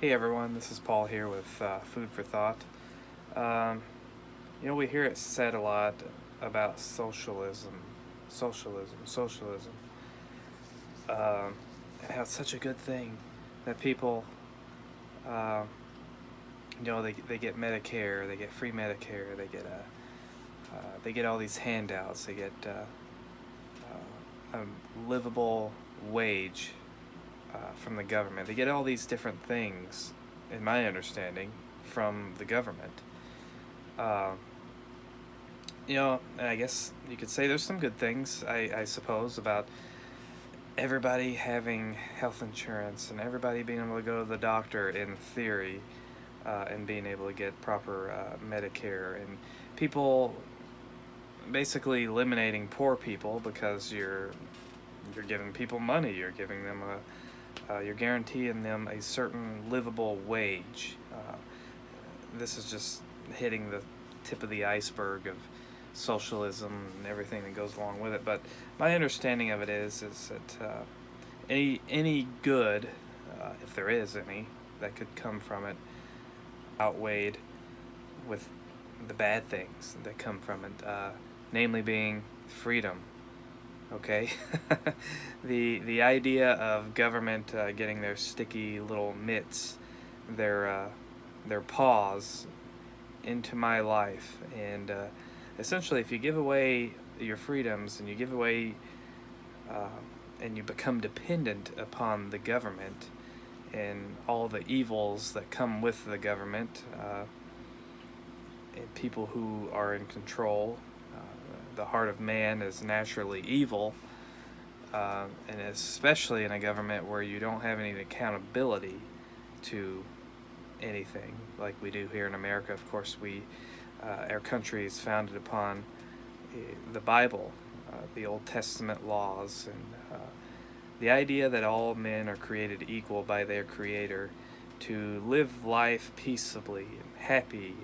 Hey everyone, this is Paul here with Food for Thought. Um, we hear it said a lot about socialism, and how it's such a good thing that people, uh, they get Medicare, they get free Medicare, they get all these handouts, they get a livable wage from the government. They get all these different things, in my understanding, from the government. Uh, and I guess you could say there's some good things, I suppose, about everybody having health insurance and everybody being able to go to the doctor in theory, and being able to get proper Medicare, and people basically eliminating poor people because you're giving people money, you're guaranteeing them a certain livable wage. This is just hitting the tip of the iceberg of socialism and everything that goes along with it. But my understanding of it is that any good, if there is any, that could come from it, outweighed with the bad things that come from it, namely being freedom. Okay, the idea of government getting their sticky little mitts, their paws into my life, and essentially, if you give away your freedoms and you give away, uh, and you become dependent upon the government and all the evils that come with the government, and people who are in control. The heart of man is naturally evil, and especially in a government where you don't have any accountability to anything like we do here in America. Of course, our country is founded upon the Bible, the Old Testament laws, and the idea that all men are created equal by their Creator to live life peaceably and happy,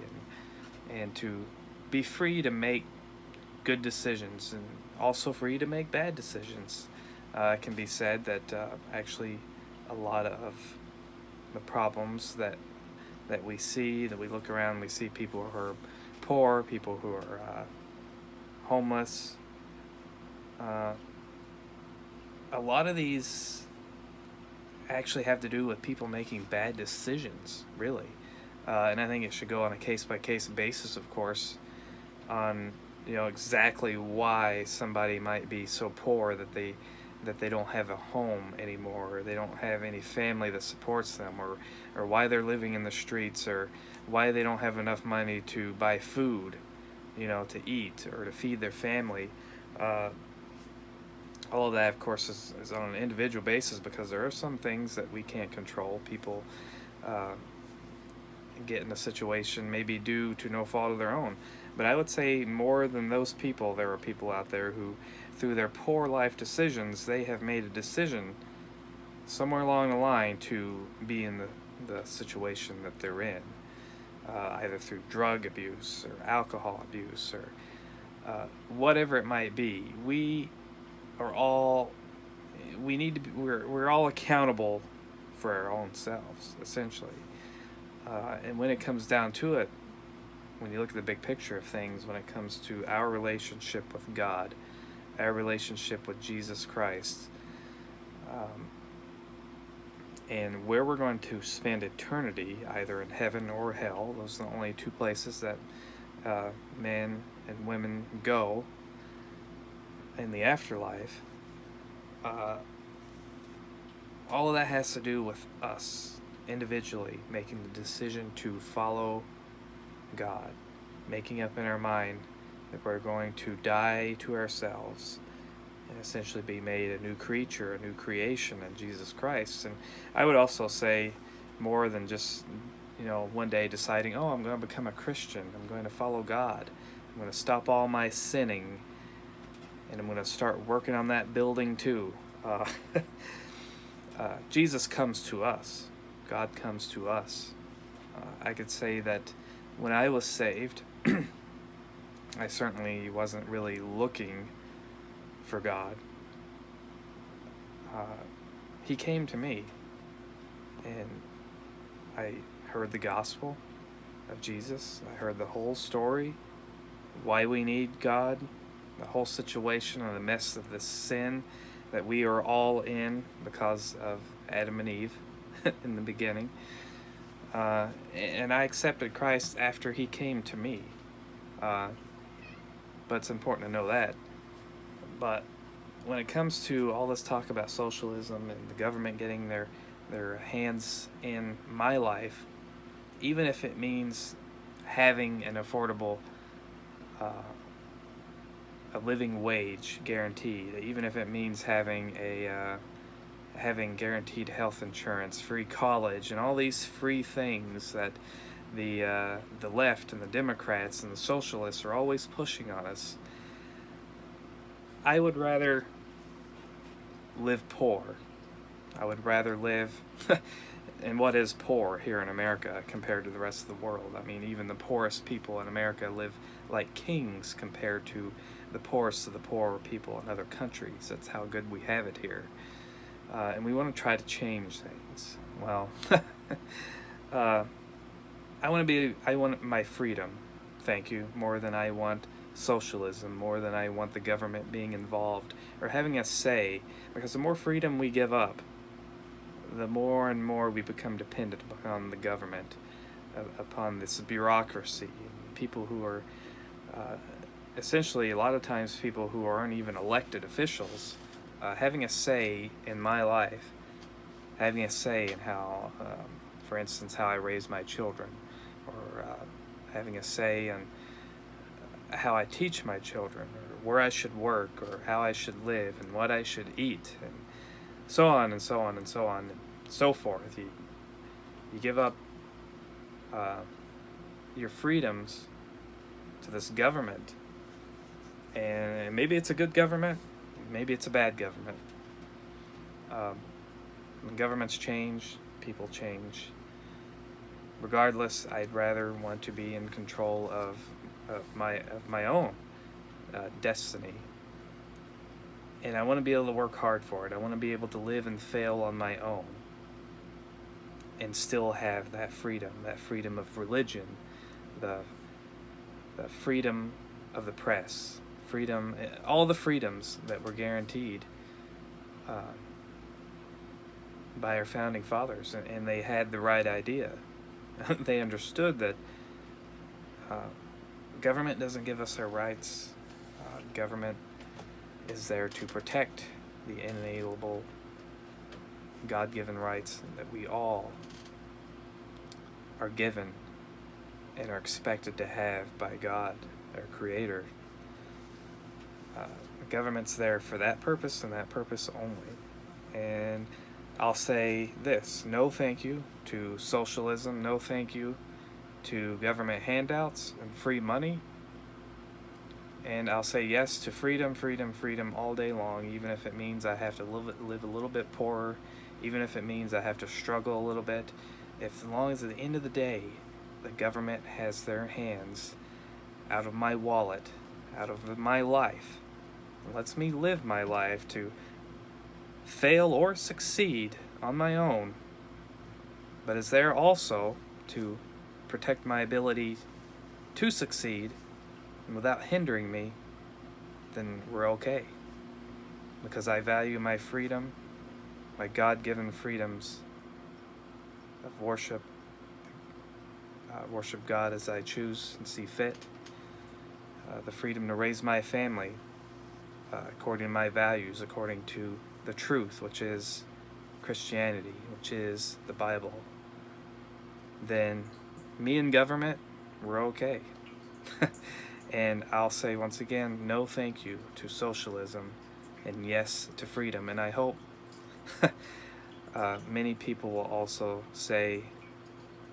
and to be free to make good decisions and also free to make bad decisions. It can be said that actually a lot of the problems that we see, that we look around, we see people who are poor, people who are homeless. A lot of these actually have to do with people making bad decisions, really. And I think it should go on a case-by-case basis, of course, on exactly why somebody might be so poor that they don't have a home anymore, or they don't have any family that supports them, or why they're living in the streets, or why they don't have enough money to buy food, to eat or to feed their family. All of that, of course, is on an individual basis, because there are some things that we can't control. People uh, get in a situation maybe due to no fault of their own. But I would say more than those people, there are people out there who, through their poor life decisions, they have made a decision somewhere along the line to be in the situation that they're in, either through drug abuse or alcohol abuse, or whatever it might be. Are all we need to be, we're all accountable for our own selves, essentially. And when it comes down to it, when you look at the big picture of things, when it comes to our relationship with God, our relationship with Jesus Christ, and where we're going to spend eternity, either in heaven or hell, those are the only two places that men and women go in the afterlife. All of that has to do with us individually making the decision to follow God, making up in our mind that we're going to die to ourselves and essentially be made a new creature, a new creation in Jesus Christ. And I would also say, more than just one day deciding, oh, I'm going to become a Christian, I'm going to follow God, I'm going to stop all my sinning, and I'm going to start working on that building too. Jesus comes to us. God comes to us. I could say that when I was saved, I certainly wasn't really looking for God. He came to me, and I heard the gospel of Jesus. I heard the whole story, why we need God, the whole situation and the mess of this sin that we are all in because of Adam and Eve in the beginning. And I accepted Christ after he came to me. But it's important to know that. But when it comes to all this talk about socialism and the government getting their hands in my life, even if it means having an affordable a living wage guaranteed, even if it means having having guaranteed health insurance, free college, and all these free things that the left and the Democrats and the socialists are always pushing on us. I would rather live poor. I would rather live in what is poor here in America compared to the rest of the world. I mean, even the poorest people in America live like kings compared to the poorest of the poor people in other countries. That's how good we have it here. And we want to try to change things. Well, I want my freedom, thank you, more than I want socialism, more than I want the government being involved or having a say, because the more freedom we give up, the more and more we become dependent upon the government, upon this bureaucracy, people who are essentially a lot of times people who aren't even elected officials, having a say in my life, having a say in how, for instance, how I raise my children, or having a say in how I teach my children, or where I should work, or how I should live, and what I should eat, and so on and so on and so on and so forth. You give up your freedoms to this government, and maybe it's a good government, maybe it's a bad government. When governments change, people change. Regardless, I'd rather want to be in control of my own destiny. And I want to be able to work hard for it. I want to be able to live and fail on my own and still have that freedom of religion, the freedom of the press, freedom, all the freedoms that were guaranteed by our founding fathers. And they had the right idea. They understood that government doesn't give us our rights. Government is there to protect the inalienable God-given rights that we all are given and are expected to have by God, our Creator. The government's there for that purpose and that purpose only. And I'll say this: no thank you to socialism, no thank you to government handouts and free money. And I'll say yes to freedom, freedom, freedom all day long, even if it means I have to live a little bit poorer, even if it means I have to struggle a little bit. As long as at the end of the day, the government has their hands out of my wallet, out of my life, and lets me live my life to fail or succeed on my own, but is there also to protect my ability to succeed and without hindering me, then we're okay. Because I value my freedom, my God-given freedoms of worship, worship God as I choose and see fit, the freedom to raise my family according to my values, according to the truth, which is Christianity, which is the Bible. Then me and government, we're okay. And I'll say once again, no thank you to socialism and yes to freedom. And I hope many people will also say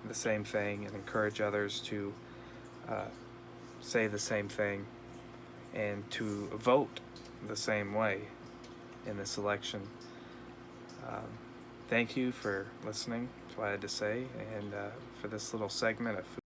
the same thing and encourage others to say the same thing and to vote the same way in this election. Thank you for listening to what I had to say, and for this little segment of